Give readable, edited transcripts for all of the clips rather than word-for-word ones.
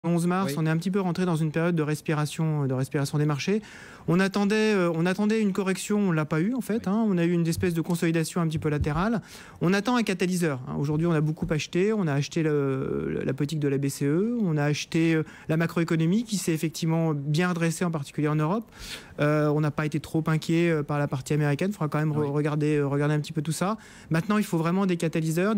11 mars, on est un petit peu rentré dans une période de respiration des marchés. On attendait une correction, on ne l'a pas eu en fait. On a eu une espèce de consolidation un petit peu latérale. On attend un catalyseur. Aujourd'hui, on a beaucoup acheté. On a acheté la politique de la BCE. On a acheté la macroéconomie qui s'est effectivement bien redressée, en particulier en Europe. On n'a pas été trop inquiet par la partie américaine. Il faudra quand même regarder un petit peu tout ça. Maintenant, il faut vraiment des catalyseurs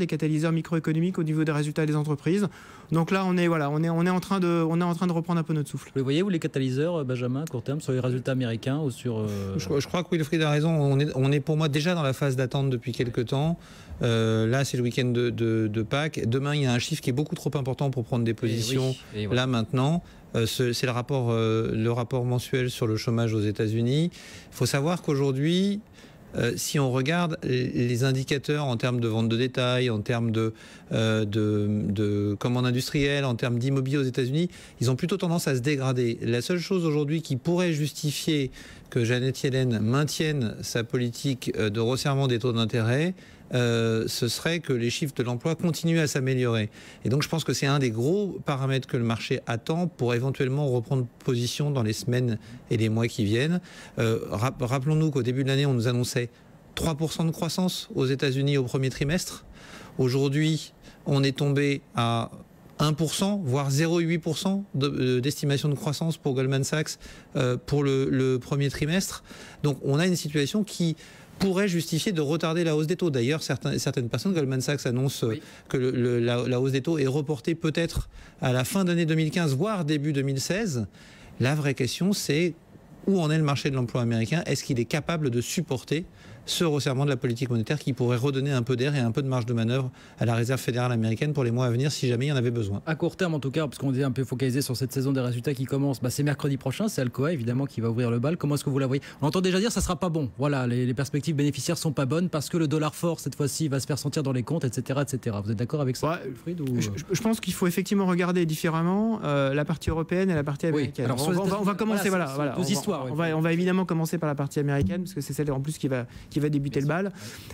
microéconomiques au niveau des résultats des entreprises. Donc là, on est en train de reprendre un peu notre souffle. Vous voyez, vous, les catalyseurs, Benjamin, à court terme, sur les résultats américains ou sur... Je crois que Wilfried a raison. On est pour moi déjà dans la phase d'attente depuis quelques temps. Là, c'est le week-end de Pâques. Demain, il y a un chiffre qui est beaucoup trop important pour prendre des positions là maintenant. C'est le rapport mensuel sur le chômage aux États-Unis. Il faut savoir qu'aujourd'hui, si on regarde les indicateurs en termes de vente de détail, en termes de commandes industrielles, en termes d'immobilier aux États-Unis, ils ont plutôt tendance à se dégrader. La seule chose aujourd'hui qui pourrait justifier que Janet Yellen maintienne sa politique de resserrement des taux d'intérêt, ce serait que les chiffres de l'emploi continuent à s'améliorer. Et donc je pense que c'est un des gros paramètres que le marché attend pour éventuellement reprendre position dans les semaines et les mois qui viennent. Rappelons-nous qu'au début de l'année, on nous annonçait 3% de croissance aux États-Unis au premier trimestre. Aujourd'hui, on est tombé à 1%, voire 0,8% d'estimation de croissance pour Goldman Sachs pour le premier trimestre. Donc on a une situation qui pourrait justifier de retarder la hausse des taux. D'ailleurs, certaines personnes, Goldman Sachs annonce que la hausse des taux est reportée peut-être à la fin d'année 2015, voire début 2016. La vraie question, c'est où en est le marché de l'emploi américain? Est-ce qu'il est capable de supporter ce resserrement de la politique monétaire qui pourrait redonner un peu d'air et un peu de marge de manœuvre à la Réserve fédérale américaine pour les mois à venir si jamais il y en avait besoin? À court terme en tout cas, parce qu'on est un peu focalisé sur cette saison des résultats qui commence, c'est mercredi prochain, c'est Alcoa évidemment qui va ouvrir le bal. Comment est-ce que vous la voyez? On entend déjà dire que ça ne sera pas bon. Voilà, les perspectives bénéficiaires ne sont pas bonnes parce que le dollar fort cette fois-ci va se faire sentir dans les comptes, etc. etc. Vous êtes d'accord avec ça, Wilfried, ou... je pense qu'il faut effectivement regarder différemment la partie européenne et la partie américaine. Alors, on va commencer, on va évidemment commencer par la partie américaine parce que c'est celle en plus qui va débuter le bal.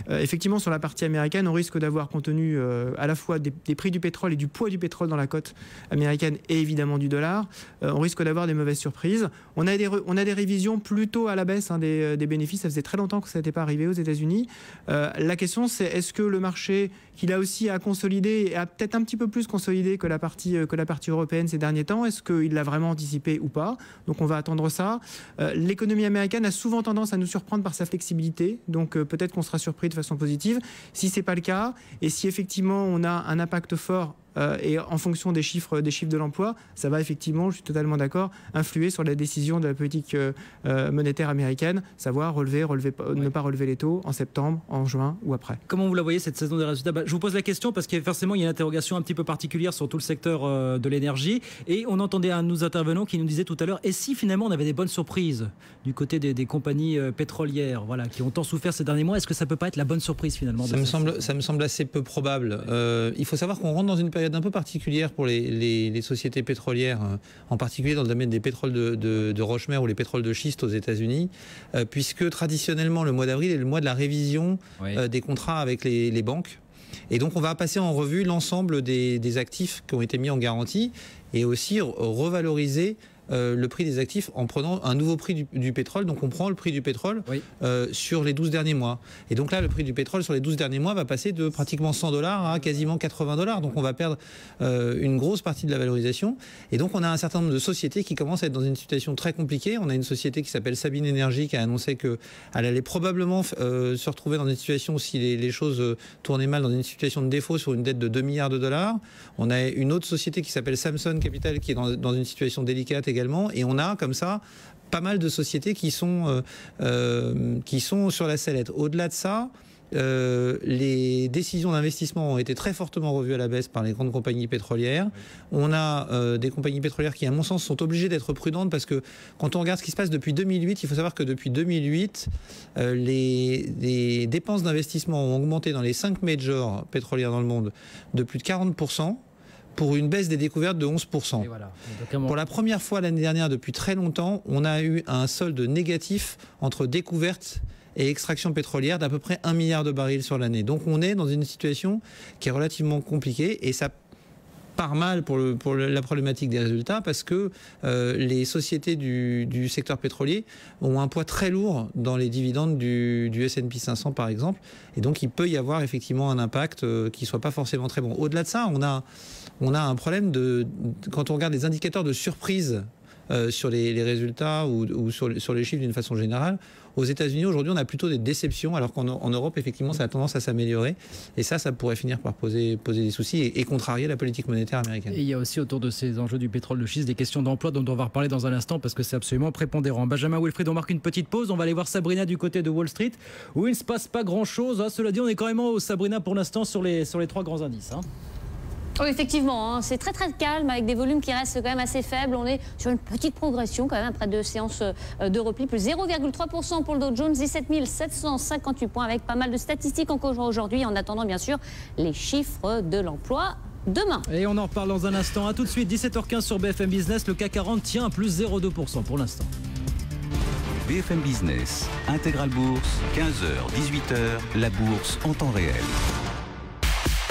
Effectivement, sur la partie américaine, on risque d'avoir, compte tenu à la fois des prix du pétrole et du poids du pétrole dans la cote américaine et évidemment du dollar, on risque d'avoir des mauvaises surprises. On a des révisions plutôt à la baisse des bénéfices. Ça faisait très longtemps que ça n'était pas arrivé aux États-Unis. La question, c'est est-ce que le marché, qu'il a aussi à consolider, et a peut-être un petit peu plus consolidé que la partie européenne ces derniers temps, est-ce qu'il l'a vraiment anticipé ou pas? Donc on va attendre ça. L'économie américaine a souvent tendance à nous surprendre par sa flexibilité. Donc peut-être qu'on sera surpris de façon positive. Si ce n'est pas le cas, et si effectivement on a un impact fort et en fonction des chiffres de l'emploi, ça va effectivement, je suis totalement d'accord, influer sur la décision de la politique monétaire américaine, savoir ne pas relever les taux en septembre, en juin ou après. Comment vous la voyez cette saison des résultats? Je vous pose la question parce qu'il forcément il y a une interrogation un petit peu particulière sur tout le secteur de l'énergie, et on entendait un de nos intervenants qui nous disait tout à l'heure, et si finalement on avait des bonnes surprises du côté des compagnies pétrolières, voilà, qui ont tant souffert ces derniers mois, est-ce que ça peut pas être la bonne surprise finalement? Ça me semble assez peu probable. Il faut savoir qu'on rentre dans une période un peu particulière pour les sociétés pétrolières, en particulier dans le domaine des pétroles de roche-mère ou les pétroles de schiste aux États-Unis, puisque traditionnellement le mois d'avril est le mois de la révision des contrats avec les banques. Et donc on va passer en revue l'ensemble des actifs qui ont été mis en garantie et aussi revaloriser le prix des actifs en prenant un nouveau prix du pétrole. Donc on prend le prix du pétrole sur les 12 derniers mois. Et donc là, le prix du pétrole sur les 12 derniers mois va passer de pratiquement $100 à quasiment $80. Donc on va perdre une grosse partie de la valorisation. Et donc on a un certain nombre de sociétés qui commencent à être dans une situation très compliquée. On a une société qui s'appelle Sabine Energy qui a annoncé qu'elle allait probablement se retrouver dans une situation, si les choses tournaient mal, dans une situation de défaut sur une dette de 2 milliards de dollars. On a une autre société qui s'appelle Samson Capital qui est dans une situation délicate également. Et on a comme ça pas mal de sociétés qui sont sur la sellette. Au-delà de ça, les décisions d'investissement ont été très fortement revues à la baisse par les grandes compagnies pétrolières. On a des compagnies pétrolières qui, à mon sens, sont obligées d'être prudentes parce que quand on regarde ce qui se passe depuis 2008, il faut savoir que depuis 2008, les dépenses d'investissement ont augmenté dans les 5 majors pétrolières dans le monde de plus de 40%. Pour une baisse des découvertes de 11%. Voilà. Pour la première fois l'année dernière depuis très longtemps, on a eu un solde négatif entre découvertes et extraction pétrolière d'à peu près 1 milliard de barils sur l'année. Donc on est dans une situation qui est relativement compliquée et ça part mal pour la problématique des résultats parce que les sociétés du secteur pétrolier ont un poids très lourd dans les dividendes du S&P 500 par exemple, et donc il peut y avoir effectivement un impact qui soit pas forcément très bon. Au-delà de ça, on a un problème quand on regarde les indicateurs de surprise sur les résultats ou sur les chiffres d'une façon générale. Aux États-Unis, aujourd'hui, on a plutôt des déceptions, alors qu'en Europe, effectivement, ça a tendance à s'améliorer. Et ça pourrait finir par poser des soucis et contrarier la politique monétaire américaine. Et il y a aussi autour de ces enjeux du pétrole de schiste des questions d'emploi dont on va reparler dans un instant parce que c'est absolument prépondérant. Benjamin, Wilfried, on marque une petite pause. On va aller voir Sabrina du côté de Wall Street où il ne se passe pas grand-chose. Cela dit, on est quand même Sabrina pour l'instant sur les 3 grands indices. Oui, effectivement, c'est très calme avec des volumes qui restent quand même assez faibles. On est sur une petite progression quand même après 2 séances de repli, plus 0,3% pour le Dow Jones, 17 758 points avec pas mal de statistiques encore aujourd'hui en attendant bien sûr les chiffres de l'emploi demain. Et on en reparle dans un instant. À tout de suite, 17h15 sur BFM Business. Le CAC 40 tient à plus 0,2% pour l'instant. BFM Business, Intégral Bourse, 15h, 18h, la bourse en temps réel.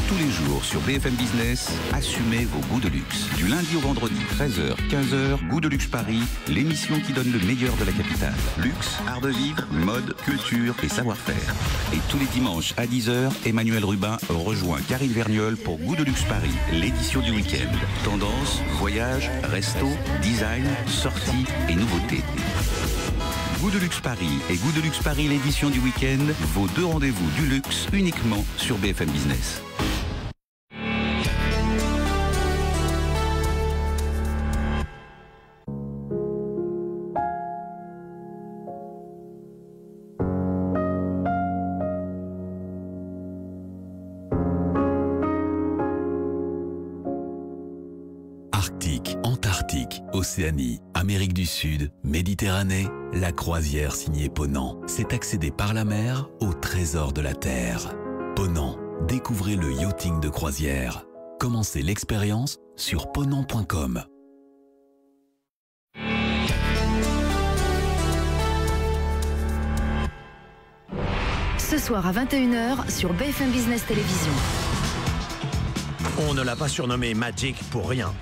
Tous les jours sur BFM Business, assumez vos goûts de luxe. Du lundi au vendredi, 13h, 15h, Goût de luxe Paris, l'émission qui donne le meilleur de la capitale. Luxe, art de vivre, mode, culture et savoir-faire. Et tous les dimanches à 10h, Emmanuel Rubin rejoint Karine Vergnol pour Goût de luxe Paris, l'édition du week-end. Tendance, voyage, resto, design, sorties et nouveautés. Goût de luxe Paris et Goût de luxe Paris, l'édition du week-end, vos 2 rendez-vous du luxe uniquement sur BFM Business. Arctique, Antarctique, Océanie, Amérique du Sud, Méditerranée, la croisière signée Ponant, c'est accéder par la mer au trésor de la Terre. Ponant, découvrez le yachting de croisière. Commencez l'expérience sur ponant.com. Ce soir à 21h sur BFM Business Télévision. On ne l'a pas surnommé Magic pour rien.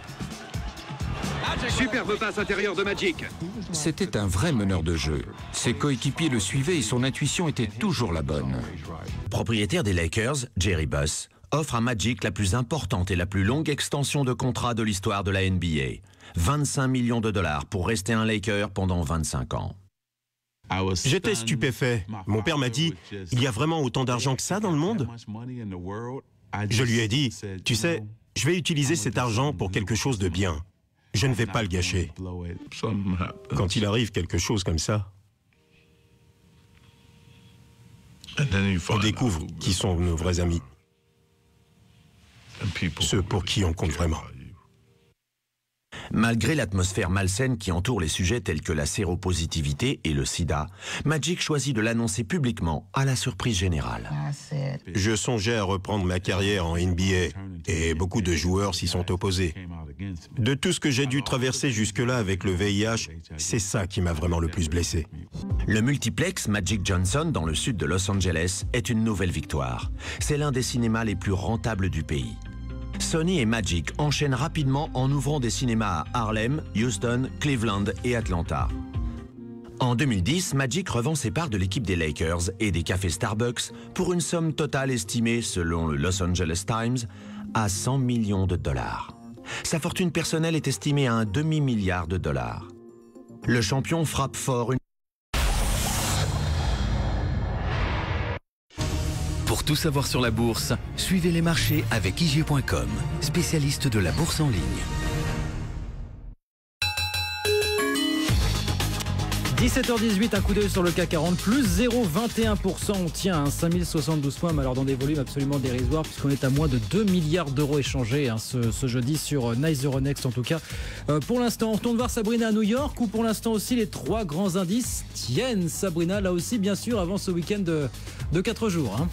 Superbe passe intérieure de Magic. C'était un vrai meneur de jeu. Ses coéquipiers le suivaient et son intuition était toujours la bonne. Propriétaire des Lakers, Jerry Buss offre à Magic la plus importante et la plus longue extension de contrat de l'histoire de la NBA. 25 millions de dollars pour rester un Laker pendant 25 ans. J'étais stupéfait. Mon père m'a dit, il y a vraiment autant d'argent que ça dans le monde? Je lui ai dit, tu sais, je vais utiliser cet argent pour quelque chose de bien. Je ne vais pas le gâcher. Quand il arrive quelque chose comme ça, on découvre qui sont nos vrais amis. Ceux pour qui on compte vraiment. Malgré l'atmosphère malsaine qui entoure les sujets tels que la séropositivité et le sida, Magic choisit de l'annoncer publiquement à la surprise générale. Je songeais à reprendre ma carrière en NBA et beaucoup de joueurs s'y sont opposés. De tout ce que j'ai dû traverser jusque-là avec le VIH, c'est ça qui m'a vraiment le plus blessé. Le multiplex Magic Johnson dans le sud de Los Angeles est une nouvelle victoire. C'est l'un des cinémas les plus rentables du pays. Sony et Magic enchaînent rapidement en ouvrant des cinémas à Harlem, Houston, Cleveland et Atlanta. En 2010, Magic revend ses parts de l'équipe des Lakers et des cafés Starbucks pour une somme totale estimée, selon le Los Angeles Times, à 100 millions de dollars. Sa fortune personnelle est estimée à un demi-milliard de dollars. Le champion frappe fort une... Pour tout savoir sur la bourse, suivez les marchés avec IG.com, spécialiste de la bourse en ligne. 17h18, un coup d'œil sur le CAC 40, plus 0,21%. On tient à 5072 points, mais alors dans des volumes absolument dérisoires, puisqu'on est à moins de 2 milliards d'euros échangés ce jeudi sur Nice Euronext en tout cas. Pour l'instant, on retourne voir Sabrina à New York, où pour l'instant aussi les 3 grands indices tiennent. Sabrina, là aussi, bien sûr, avant ce week-end de 4 jours.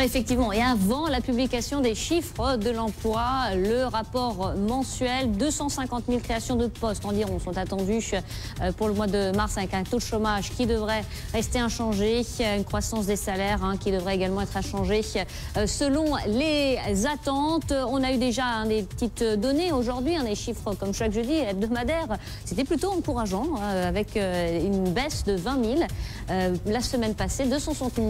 Effectivement, et avant la publication des chiffres de l'emploi, le rapport mensuel, 250 000 créations de postes environ sont attendues pour le mois de mars, avec un taux de chômage qui devrait rester inchangé, une croissance des salaires qui devrait également être inchangée selon les attentes. On a eu déjà des petites données aujourd'hui, des chiffres comme chaque jeudi hebdomadaire. C'était plutôt encourageant, avec une baisse de 20 000 la semaine passée, 260 000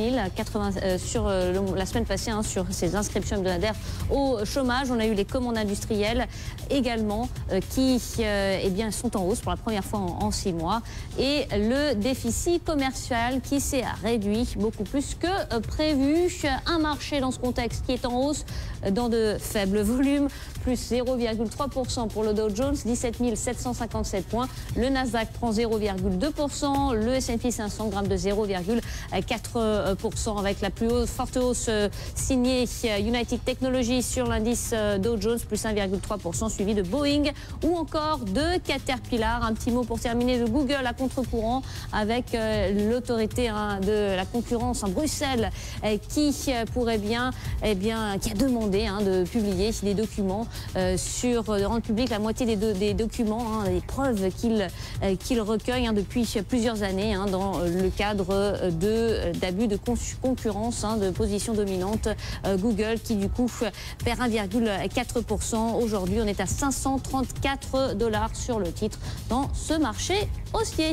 sur la semaine passée sur ces inscriptions hebdomadaires au chômage. On a eu les commandes industrielles également qui sont en hausse pour la première fois en 6 mois. Et le déficit commercial qui s'est réduit beaucoup plus que prévu. Un marché dans ce contexte qui est en hausse dans de faibles volumes, plus 0,3% pour le Dow Jones, 17 757 points. Le Nasdaq prend 0,2%. Le S&P 500 grimpe de 0,4% avec la plus forte hausse signée United Technologies sur l'indice Dow Jones, plus 1,3%, suivi de Boeing ou encore de Caterpillar. Un petit mot pour terminer de Google à contre-courant avec l'autorité de la concurrence en Bruxelles qui pourrait qui a demandé de publier des documents de rendre public la moitié des documents, des preuves qu'il recueille depuis plusieurs années dans le cadre d'abus de concurrence, de position dominante. Google qui du coup perd 1,4%. Aujourd'hui, on est à 534 $ sur le titre dans ce marché haussier.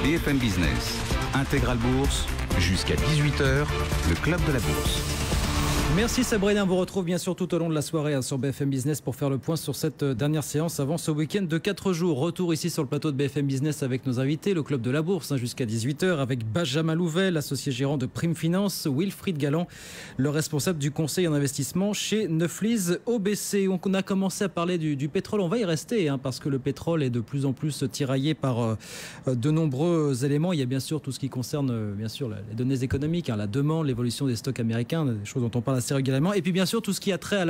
BFM Business, Intégral Bourse, jusqu'à 18h, le club de la bourse. Merci Sabrina, on vous retrouve bien sûr tout au long de la soirée sur BFM Business pour faire le point sur cette dernière séance avant ce week-end de 4 jours. Retour ici sur le plateau de BFM Business avec nos invités, le club de la bourse jusqu'à 18h avec Benjamin Louvel, associé gérant de Prime Finance, Wilfried Galland, le responsable du conseil en investissement chez Neuflize OBC. On a commencé à parler du pétrole, on va y rester parce que le pétrole est de plus en plus tiraillé par de nombreux éléments. Il y a bien sûr tout ce qui concerne bien sûr les données économiques, la demande, l'évolution des stocks américains, des choses dont on parle assez régulièrement, et puis bien sûr tout ce qui a trait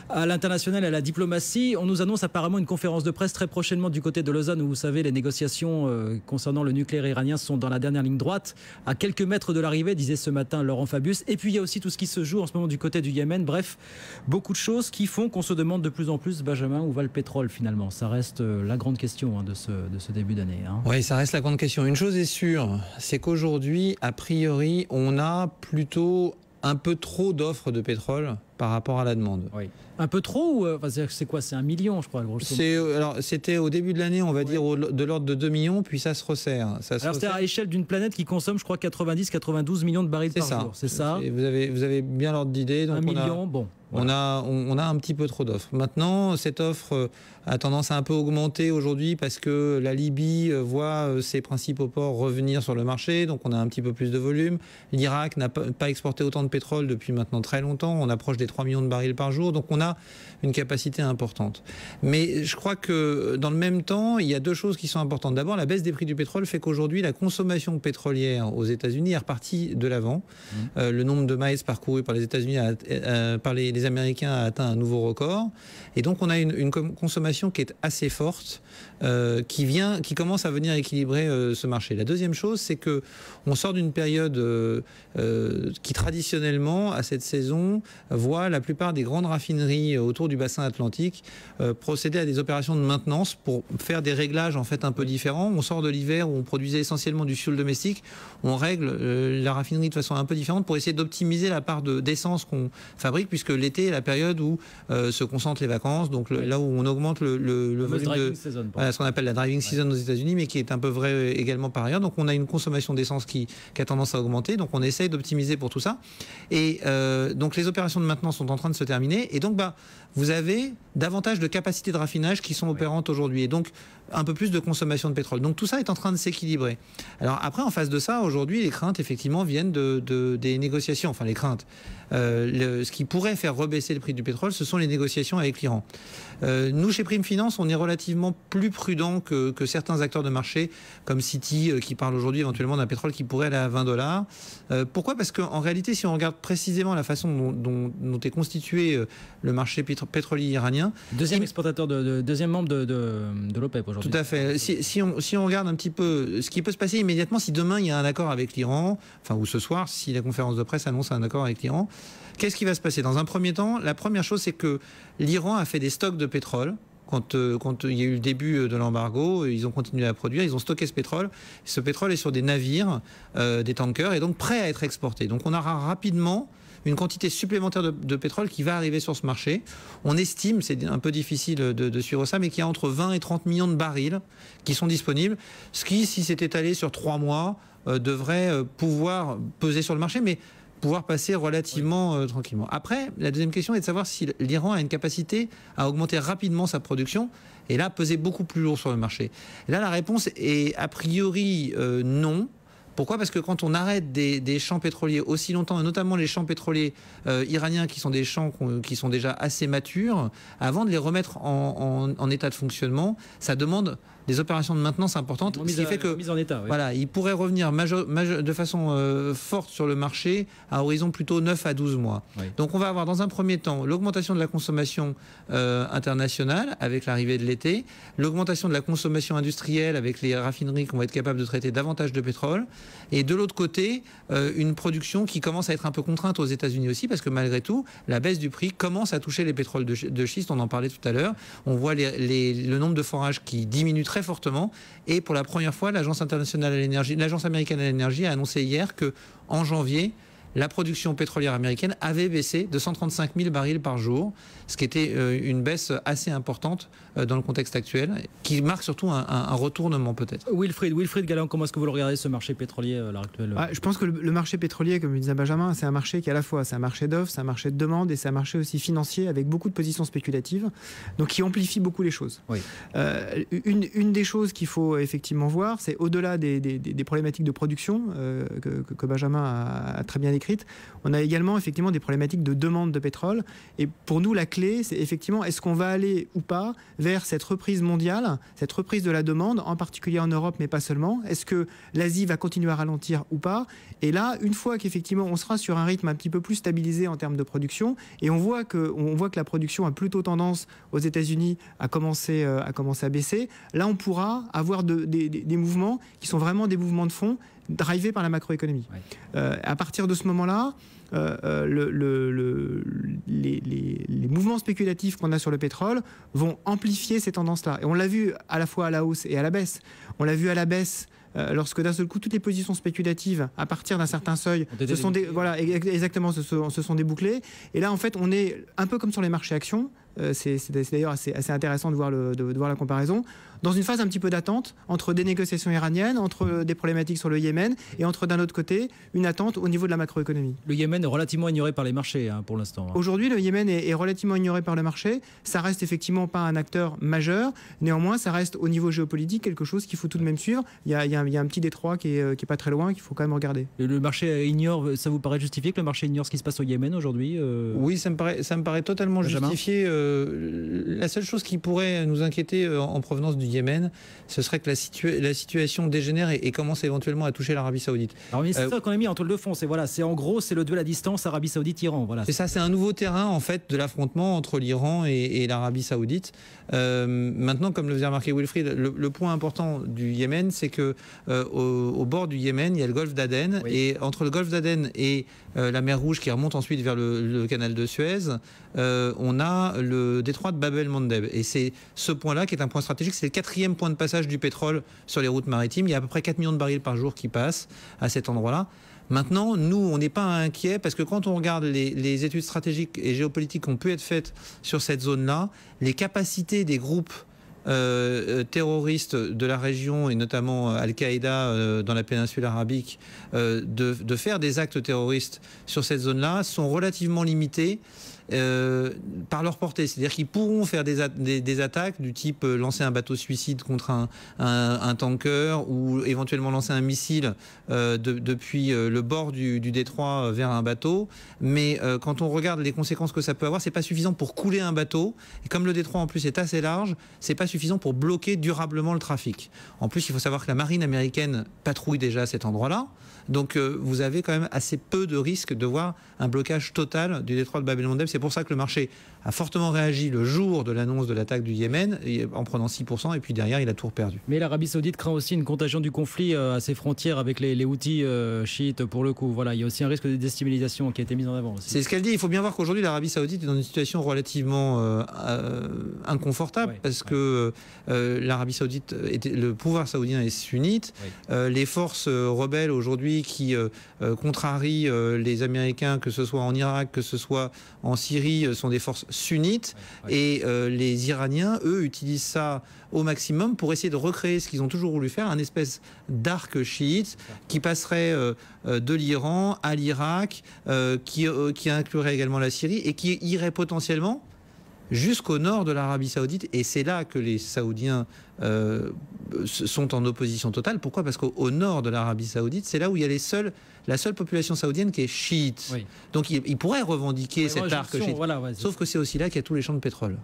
à l'international, à la diplomatie. On nous annonce apparemment une conférence de presse très prochainement du côté de Lausanne où vous savez les négociations concernant le nucléaire iranien sont dans la dernière ligne droite, à quelques mètres de l'arrivée, disait ce matin Laurent Fabius. Et puis il y a aussi tout ce qui se joue en ce moment du côté du Yémen. Bref, beaucoup de choses qui font qu'on se demande de plus en plus, Benjamin, où va le pétrole finalement. Ça reste la grande question de ce début d'année. Oui, ça reste la grande question. Une chose est sûre, c'est qu'aujourd'hui, a priori, on a plutôt un peu trop d'offres de pétrole par rapport à la demande. Oui. Un peu trop ou c'est quoi? C'est 1 million, je crois. Alors, c'était au début de l'année, on va dire, de l'ordre de 2 millions, puis ça se resserre. C'est à l'échelle d'une planète qui consomme, je crois, 90-92 millions de barils par jour. C'est ça. Et vous avez bien l'ordre d'idée. 1 million, bon. Voilà. On a un petit peu trop d'offres. Maintenant, cette offre a tendance à un peu augmenter aujourd'hui parce que la Libye voit ses principaux ports revenir sur le marché, donc on a un petit peu plus de volume. L'Irak n'a pas exporté autant de pétrole depuis maintenant très longtemps. On approche des 3 millions de barils par jour, donc on a une capacité importante. Mais je crois que dans le même temps, il y a deux choses qui sont importantes. D'abord, la baisse des prix du pétrole fait qu'aujourd'hui, la consommation pétrolière aux États-Unis est repartie de l'avant. Le nombre de miles parcourus par les États-Unis, par les Américains, a atteint un nouveau record. Et donc, on a une consommation qui est assez forte, qui commence à venir équilibrer ce marché. La deuxième chose, c'est que on sort d'une période qui traditionnellement, à cette saison, voit la plupart des grandes raffineries autour du bassin atlantique procéder à des opérations de maintenance pour faire des réglages en fait un peu différents. On sort de l'hiver où on produisait essentiellement du fioul domestique, on règle la raffinerie de façon un peu différente pour essayer d'optimiser la part d'essence qu'on fabrique, puisque l'été est la période où se concentrent les vacances, donc là où on augmente le volume de ce qu'on appelle la driving season aux États-Unis, mais qui est un peu vrai également par ailleurs. Donc on a une consommation d'essence qui a tendance à augmenter, donc on essaye d'optimiser pour tout ça. Et donc les opérations de maintenance sont en train de se terminer, et donc vous avez davantage de capacités de raffinage qui sont opérantes aujourd'hui, et donc un peu plus de consommation de pétrole. Donc tout ça est en train de s'équilibrer. Alors après, en face de ça, aujourd'hui, les craintes effectivement viennent des négociations, enfin les craintes. Ce qui pourrait faire rebaisser le prix du pétrole, ce sont les négociations avec l'Iran. Nous, chez Prime Finance, on est relativement plus prudent que certains acteurs de marché, comme Citi, qui parle aujourd'hui éventuellement d'un pétrole qui pourrait aller à $20. Pourquoi ? Parce qu'en réalité, si on regarde précisément la façon dont dont est constitué le marché pétrolier iranien. Deuxième exportateur, deuxième membre de l'OPEP aujourd'hui. Tout à fait. Si on regarde un petit peu ce qui peut se passer immédiatement, si demain il y a un accord avec l'Iran, enfin ou ce soir, si la conférence de presse annonce un accord avec l'Iran, qu'est-ce qui va se passer? Dans un premier temps, la première chose, c'est que l'Iran a fait des stocks de pétrole. Quand il y a eu le début de l'embargo, ils ont continué à produire, ils ont stocké ce pétrole. Ce pétrole est sur des navires, des tankers, et donc prêt à être exporté. Donc on aura rapidement une quantité supplémentaire de pétrole qui va arriver sur ce marché. On estime, c'est un peu difficile de suivre ça, mais qu'il y a entre 20 et 30 millions de barils qui sont disponibles, ce qui, si c'est étalé sur 3 mois, devrait pouvoir peser sur le marché, mais pouvoir passer relativement tranquillement. Après, la deuxième question est de savoir si l'Iran a une capacité à augmenter rapidement sa production et là peser beaucoup plus lourd sur le marché. Et là, la réponse est a priori non. Pourquoi? Parce que quand on arrête des champs pétroliers aussi longtemps, et notamment les champs pétroliers iraniens qui sont des champs qui sont déjà assez matures, avant de les remettre en état de fonctionnement, ça demande des opérations de maintenance importantes, ce qui fait que mise en état, oui. Voilà, il pourrait revenir de façon forte sur le marché à horizon plutôt 9 à 12 mois. Oui. Donc on va avoir dans un premier temps l'augmentation de la consommation internationale avec l'arrivée de l'été, l'augmentation de la consommation industrielle avec les raffineries qui vont être capables de traiter davantage de pétrole, et de l'autre côté une production qui commence à être un peu contrainte aux États-Unis aussi, parce que malgré tout la baisse du prix commence à toucher les pétroles de schiste, on en parlait tout à l'heure. On voit le nombre de forages qui diminue très fortement, et pour la première fois l'agence internationale à l'énergie, l'agence américaine à l'énergie a annoncé hier que en janvier la production pétrolière américaine avait baissé de 135 000 barils par jour, ce qui était une baisse assez importante dans le contexte actuel, qui marque surtout un retournement peut-être. Wilfried Galland, comment est-ce que vous le regardez, ce marché pétrolier à l'heure actuelle? Je pense que le marché pétrolier, comme le disait Benjamin, c'est un marché qui à la fois c'est un marché d'offres, c'est un marché de demande, et c'est un marché aussi financier avec beaucoup de positions spéculatives, donc qui amplifie beaucoup les choses. Oui. Une des choses qu'il faut effectivement voir, c'est au-delà des problématiques de production que Benjamin a très bien écrites, on a également effectivement des problématiques de demande de pétrole, et pour nous la clé, c'est effectivement est-ce qu'on va aller ou pas vers cette reprise mondiale, cette reprise de la demande, en particulier en Europe, mais pas seulement. Est-ce que l'Asie va continuer à ralentir ou pas? Et là, une fois qu'effectivement on sera sur un rythme un petit peu plus stabilisé en termes de production, et on voit que la production a plutôt tendance aux États-Unis à commencer à baisser, là on pourra avoir des mouvements qui sont vraiment des mouvements de fond drivés par la macroéconomie. Ouais. À partir de ce moment-là, les mouvements spéculatifs qu'on a sur le pétrole vont amplifier ces tendances-là. Et on l'a vu à la fois à la hausse et à la baisse. On l'a vu à la baisse lorsque d'un seul coup toutes les positions spéculatives à partir d'un certain seuil se sont débouclées. Et là en fait on est un peu comme sur les marchés actions. C'est d'ailleurs assez intéressant de voir la comparaison, dans une phase un petit peu d'attente entre des négociations iraniennes, entre des problématiques sur le Yémen, et entre d'un autre côté une attente au niveau de la macroéconomie. Le Yémen est relativement ignoré par les marchés pour l'instant. Aujourd'hui, le Yémen est relativement ignoré par le marché. Ça reste effectivement pas un acteur majeur. Néanmoins, ça reste au niveau géopolitique quelque chose qu'il faut tout de même suivre. Il y a un petit détroit qui est pas très loin, qu'il faut quand même regarder. Le marché ignore, ça vous paraît justifié que le marché ignore ce qui se passe au Yémen aujourd'hui? Oui, ça me paraît totalement justifié. La seule chose qui pourrait nous inquiéter en provenance du Yémen, ce serait que la situation dégénère et commence éventuellement à toucher l'Arabie Saoudite. Alors, c'est ça qu'on a mis en toile de fond. En gros, c'est le duel à distance Arabie Saoudite-Iran. Voilà. C'est ça, c'est un nouveau terrain en fait de l'affrontement entre l'Iran et l'Arabie Saoudite. Maintenant, comme le faisait remarquer Wilfried, le point important du Yémen, c'est que au bord du Yémen, il y a le golfe d'Aden, oui. Et entre le golfe d'Aden et la mer Rouge qui remonte ensuite vers le canal de Suez, on a le détroit de Bab el-Mandeb. Et c'est ce point-là qui est un point stratégique. C'est le 4e point de passage du pétrole sur les routes maritimes. Il y a à peu près 4 millions de barils par jour qui passent à cet endroit-là. Maintenant, nous, on n'est pas inquiets parce que quand on regarde les études stratégiques et géopolitiques qui ont pu être faites sur cette zone-là, les capacités des groupes terroristes de la région et notamment Al-Qaïda dans la péninsule arabique de faire des actes terroristes sur cette zone-là sont relativement limitées. par leur portée. C'est-à-dire qu'ils pourront faire des attaques du type lancer un bateau suicide contre un tanker ou éventuellement lancer un missile depuis le bord du détroit vers un bateau. Mais quand on regarde les conséquences que ça peut avoir, c'est pas suffisant pour couler un bateau. Et comme le détroit en plus est assez large, c'est pas suffisant pour bloquer durablement le trafic. En plus, il faut savoir que la marine américaine patrouille déjà à cet endroit-là. Donc vous avez quand même assez peu de risques de voir un blocage total du détroit de Bab el-Mandeb. C'est pour ça que le marché a fortement réagi le jour de l'annonce de l'attaque du Yémen en prenant 6% et puis derrière il a tout perdu. Mais l'Arabie Saoudite craint aussi une contagion du conflit à ses frontières avec les Houthis chiites pour le coup. Voilà, il y a aussi un risque de déstabilisation qui a été mis en avant aussi. C'est ce qu'elle dit. Il faut bien voir qu'aujourd'hui l'Arabie Saoudite est dans une situation relativement inconfortable parce que l'Arabie Saoudite, le pouvoir saoudien est sunnite. Les forces rebelles aujourd'hui qui contrarient les Américains, que ce soit en Irak, que ce soit en Syrie, sont des forces sunnites. Et les Iraniens, eux, utilisent ça au maximum pour essayer de recréer ce qu'ils ont toujours voulu faire, un espèce d'arc chiite qui passerait de l'Iran à l'Irak, qui inclurait également la Syrie et qui irait potentiellement jusqu'au nord de l'Arabie Saoudite. Et c'est là que les Saoudiens sont en opposition totale. Pourquoi ? Parce qu'au nord de l'Arabie Saoudite, c'est là où il y a la seule population saoudienne qui est chiite. Oui. Donc ils pourraient revendiquer cet arc chiite. Sauf que c'est aussi là qu'il y a tous les champs de pétrole.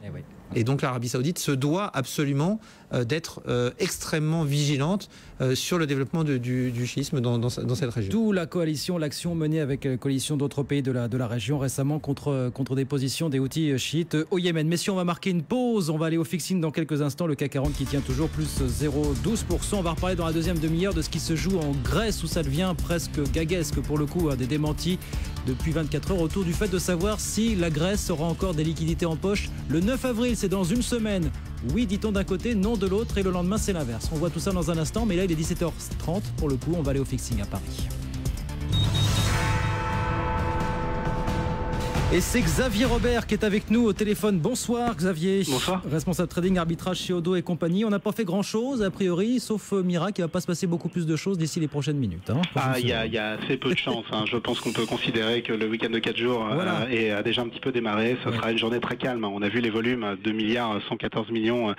Et donc l'Arabie Saoudite se doit absolument d'être extrêmement vigilante sur le développement du chiisme dans cette région. D'où la coalition, l'action menée avec la coalition d'autres pays de la région récemment contre des positions des Houthis chiites au Yémen. Messieurs, on va marquer une pause. On va aller au fixing dans quelques instants. Le CAC 40 qui tient toujours plus 0,12%. On va reparler dans la deuxième demi-heure de ce qui se joue en Grèce où ça devient presque gaguesque pour le coup, des démentis depuis 24 heures autour du fait de savoir si la Grèce aura encore des liquidités en poche. Le 9 avril, c'est dans une semaine. Oui, dit-on d'un côté, non de l'autre, et le lendemain, c'est l'inverse. On voit tout ça dans un instant, mais là, il est 17h30. Pour le coup, on va aller au fixing à Paris. Et c'est Xavier Robert qui est avec nous au téléphone. Bonsoir Xavier. Bonsoir. Responsable trading arbitrage chez Odo et compagnie. On n'a pas fait grand chose a priori, sauf miracle, il ne va pas se passer beaucoup plus de choses d'ici les prochaines minutes. Il y a assez peu de chance. Je pense qu'on peut considérer que le week-end de 4 jours a déjà un petit peu démarré. Ce sera une journée très calme. On a vu les volumes, 2 milliards 140 millions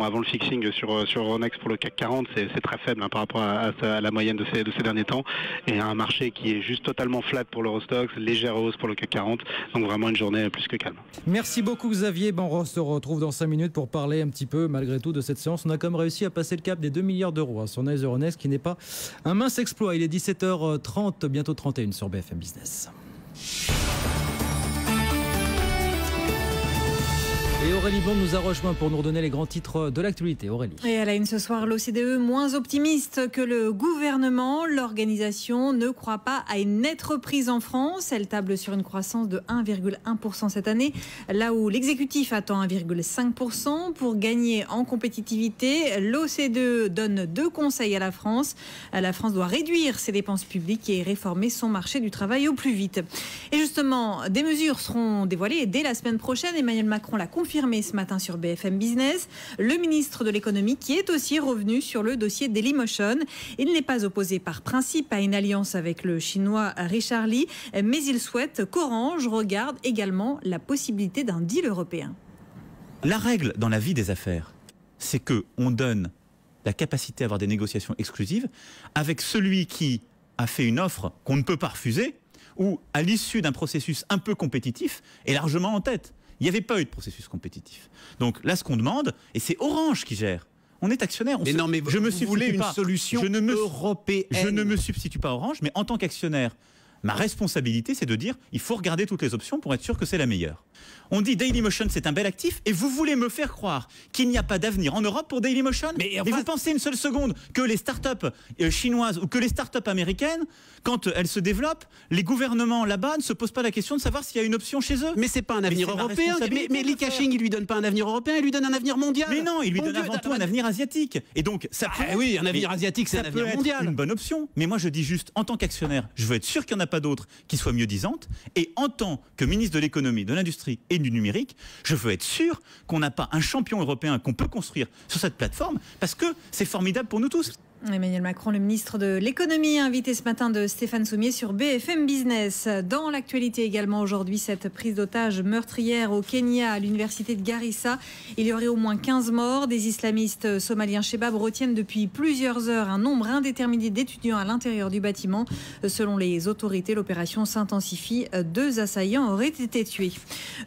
avant le fixing sur Euronext pour le CAC 40. C'est très faible par rapport à la moyenne de ces derniers temps. Et un marché qui est juste totalement flat pour l'Eurostoxx, légère hausse pour le CAC 40, donc vraiment une journée plus que calme. Merci beaucoup Xavier, on se retrouve dans 5 minutes pour parler un petit peu malgré tout de cette séance. On a quand même réussi à passer le cap des 2 milliards d'euros sur Nice Euronext, qui n'est pas un mince exploit. Il est 17h30, bientôt 31 sur BFM Business. Et Aurélie Blond nous a rejoint pour nous redonner les grands titres de l'actualité. Aurélie. Et à la une ce soir, l'OCDE moins optimiste que le gouvernement. L'organisation ne croit pas à une nette reprise en France. Elle table sur une croissance de 1,1% cette année, là où l'exécutif attend 1,5%. Pour gagner en compétitivité, l'OCDE donne 2 conseils à la France. La France doit réduire ses dépenses publiques et réformer son marché du travail au plus vite. Et justement, des mesures seront dévoilées dès la semaine prochaine. Emmanuel Macron l'a confirmé ce matin sur BFM Business. Le ministre de l'économie qui est aussi revenu sur le dossier Dailymotion. Il n'est pas opposé par principe à une alliance avec le chinois Richard Li, mais il souhaite qu'Orange regarde également la possibilité d'un deal européen. La règle dans la vie des affaires, c'est qu'on donne la capacité à avoir des négociations exclusives avec celui qui a fait une offre qu'on ne peut pas refuser ou à l'issue d'un processus un peu compétitif est largement en tête. Il n'y avait pas eu de processus compétitif. Donc là, ce qu'on demande, et c'est Orange qui gère. On est actionnaire. Vous voulez une solution européenne. Je ne me substitue pas à Orange, mais en tant qu'actionnaire, ma responsabilité, c'est de dire il faut regarder toutes les options pour être sûr que c'est la meilleure. On dit Dailymotion, c'est un bel actif, et vous voulez me faire croire qu'il n'y a pas d'avenir en Europe pour Dailymotion ? Mais vous pensez une seule seconde que les startups chinoises ou que les startups américaines, quand elles se développent, les gouvernements là-bas ne se posent pas la question de savoir s'il y a une option chez eux ? Mais c'est pas un avenir européen. Mais Li Ka-shing, il lui donne pas un avenir européen, il lui donne un avenir mondial. Mais non, il lui donne avant tout un avenir asiatique. Et donc ça peut, oui, un avenir asiatique, c'est un avenir mondial. Une bonne option. Mais moi je dis juste, en tant qu'actionnaire, je veux être sûr qu'il n'y en a pas d'autres qui soient mieux disantes. Et en tant que ministre de l'économie, de l'industrie et du numérique, je veux être sûr qu'on n'a pas un champion européen qu'on peut construire sur cette plateforme, parce que c'est formidable pour nous tous. Emmanuel Macron, le ministre de l'économie, invité ce matin de Stéphane Soumier sur BFM Business. Dans l'actualité également aujourd'hui, cette prise d'otage meurtrière au Kenya à l'université de Garissa. Il y aurait au moins 15 morts. Des islamistes somaliens Shebab retiennent depuis plusieurs heures un nombre indéterminé d'étudiants à l'intérieur du bâtiment. Selon les autorités, l'opération s'intensifie. 2 assaillants auraient été tués.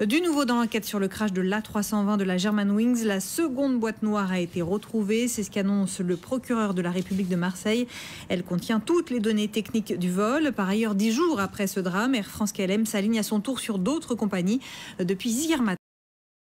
Du nouveau dans l'enquête sur le crash de l'A320 de la Germanwings, la seconde boîte noire a été retrouvée. C'est ce qu'annonce le procureur de la République de Marseille. Elle contient toutes les données techniques du vol. Par ailleurs, 10 jours après ce drame, Air France KLM s'aligne à son tour sur d'autres compagnies depuis hier matin.